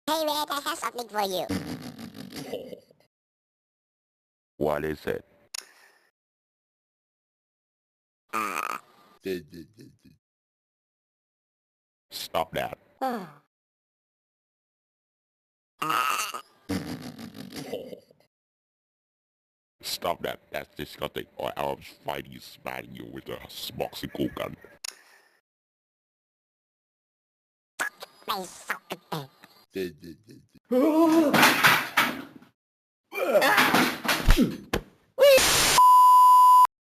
Hey Red, I have something for you. What is it? Uh, Stop that. uh, Stop that. That's disgusting. Or I'll fight you, smashing you with a moxicle gun. my fucking